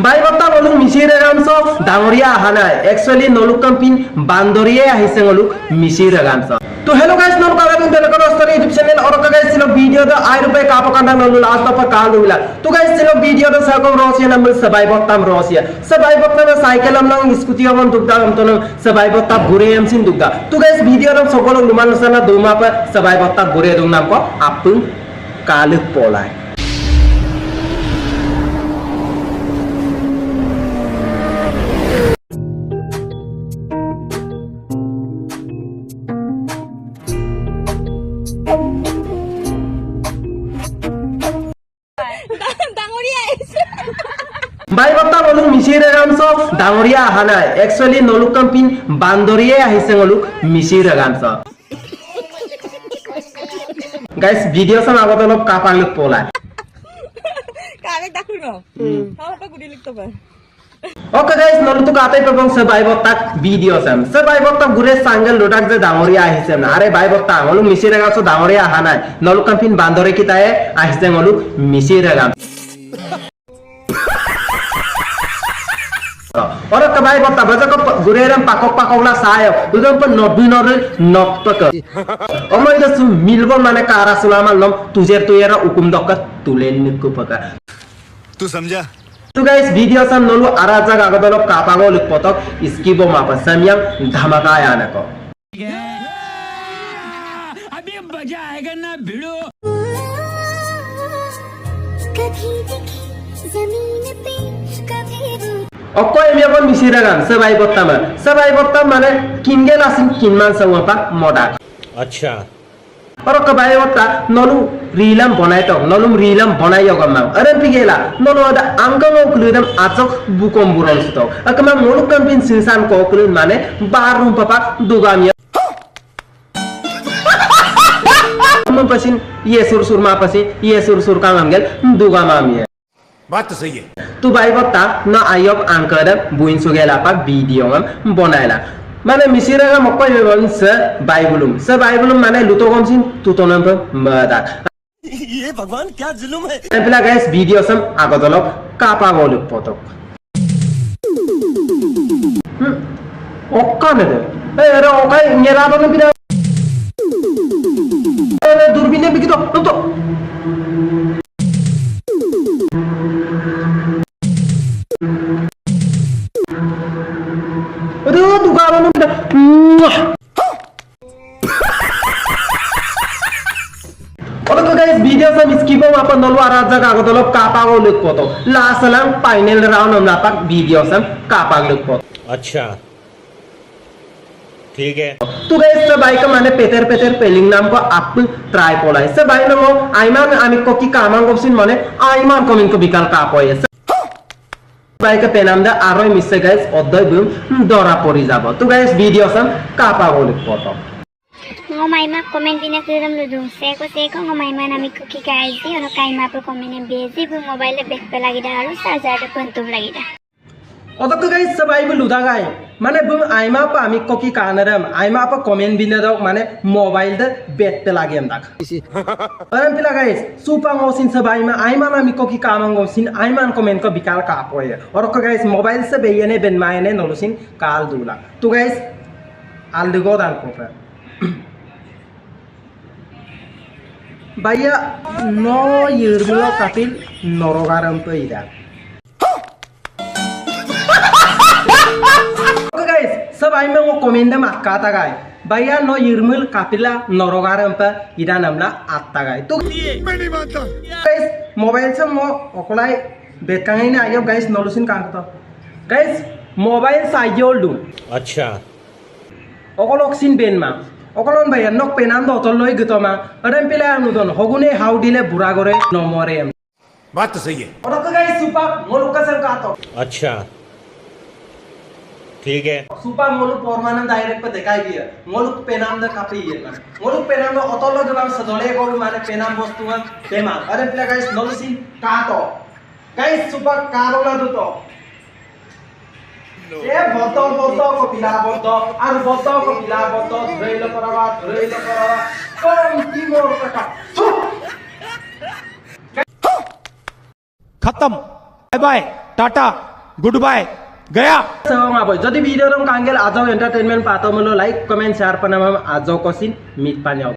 By বৰ্তা নলুক মিচিৰে গামছ ডাঙৰীয়া আহা নাই একচুৱেলি নলুক কম্পিন বান্দৰীয়ে আহিছে নলুক মিচিৰে গামছ तो हेलो गाइस नॉट का तुम देखो दोस्तों YouTube चैनल और गाइस चलो वीडियो तो 8 रुपए का पकड़ना नलु लास्ट पर काल दुला तो गाइस चलो वीडियो तो साको रोसिया नंबर सबाई बत्ताम रोसिया सबाई बत्ताम साइकेल हम लोग स्कूटी हम दुगदा हम तो सबाई बत्ता घुरे हम सिन दुगदा तो गाइस वीडियो तो सकल लुमान सना दोमा पर सबाई बत्ता घुरे दुग नाम को आपुन काल पोलाय বাই বৰ্তা নলুক মিচিৰে গামছ ডাঙৰীয়া আহা নাই একচুৱেলি নলুক কম্পিন বান্দৰীয়ে আহিছে নলুক মিচিৰে গামছ গাইস ভিডিও চাম আগত অলপ কাপাংলুক পলাই কারে দেখো না হাওটা গুডি লিখতে পারে ओके गाइस नलुतुक आताই পাবং সবাই বৰ্তা ভিডিও চাম সবাই বৰ্তা ঘুরে সাঙ্গেল লোটাক যে ডাঙৰীয়া আহিছে না আরে বাই বৰ্তা নলুক মিচিৰে গামছ ডাঙৰীয়া আহা নাই নলুক কম্পিন বান্দৰে কি তাই আহিছে নলুক মিচিৰে গামছ और कबाई बता बजा को गुरेरम पाकक पाककला सायो उदम पर नदुनर नक्तक अमय दसु मिलबो माने कारा सुलामा लम तुजे तुयरा हुकुम दक तुलेन निकु पका तू समझा तो गाइस वीडियो सम नलु आराजा गागदलो कापागो लिपतक स्कीबो मापा समयं धमाका यानको अभी मजा आएगा ना भिड़ो कभी दिखी जमीन पे कभी अक्को एमियाबन मिसिरा गान सबाई बत्ता माने किनगेल आसिन किनमान सवपा मोडा अच्छा और कबाई बत्ता नलु रीलम बनाइतो नलुम रीलम बनाइयो गम्मा अरे पिगेला नलु अदा अंगंगो कुलुदम आचक बुकोम बुरनस्तो अकमा नलु कम्पिन सिनसान को कुलु माने बारुम पपा दुगामिया हम पसिन ये सुर मा पसि ये सुर का मंगल दुगामामिया बात तो सही है तू बाई बत्ता न आयब आंकर बुइन सुगेला पा वीडियो में बनायला माने मिसिरा का मक्को येवन से बाइबलुम माने लुतोगम सिन तुतोनम प मदा ये भगवान क्या जुल्म है एपला गाइस वीडियो सम आगदलो कापा गोलु पोतो ओक्का ने ए रे ओकाय नेरा बन बिना ए दूरबीन बिकितो तो Aduh, duga apa nih? Oke guys, video sama skip apa nolu araja kago tolop kapago look foto. Last lang final round हम लापक video sam kapago look foto. अच्छा ठीक है तो गाइस सब बाइक माने पेतर पेलिंग नाम को आप ट्राई पोला सब बाइक नमो आइमान आमिक को की कामांग ऑप्शन माने आइमान कमिंग को बिकाल कापोय बाइक पेनाम दा आरोय मिसे गाइस अदय बुम दरा परि जाबो तो गाइस वीडियो सम कापा गोल photo ngomaima comment ina kirim ludu seko ngomaima nami ko kikaisi ono kaima po comment en bezi bu mobile back pe lagi da haru charger ta pentum lagi da अदक guys सब आइबो लुदा गाय माने बुम आइमा पा आमि को की कानरम आइमा पा comment बिना दक माने मोबाइल द बैक पे लागे हम दाक अरम पिला गाइस सुपा मोसिन सब आइमा आमि को की कामंग मोसिन आइमान कमेंट को बिकाल का पोय और को गाइस मोबाइल से बेयने बेन मायने नलुसिन काल दुला तो गाइस आल दुगो दान को भैया नो यिरबुलो कापिल नरगारम पैदा गाइस सब आई में वो कमेंट में काता गाय भैया नो यिरमुल कापिला नरगारम पे इदा नामला आत्ता गाय तो मैं नहीं मानता गाइस मोबाइल से मो ओकलाई बेकांगे ने आयो गाइस नलुसिन कांगतो गाइस मोबाइल साइजोल दु अच्छा ओकलॉक्सिन बेन मा ओकलन भैया नक पेनाम दो तो लई गतमा अरेम पिला अनुदन हगुने हाउ दिले बुरा गरे नमरे बात तो सही है और गाइस सुपा मोलुका से कातो अच्छा ठीक है सुपा मोलु परमानेंट डायरेक्ट पे देखाई दिया मोलु पेनाम द कापी ये माने मोलु पेनाम द अतलो दबाम सदले को माने पेनाम वस्तु में पेमा अरे प्ले गाइस नलुसिन कातो गाइस सुपा कारोला दो तो ए बतो को पिला बतो आर बतो को पिला बतो धरेलो करवा कम की मोर का खत्म bye bye tata good bye गया Sewang aboy. Jadi video dong kanggel ajo entertainment pato mulu like, comment, share panamam ajo kosin meet panyau.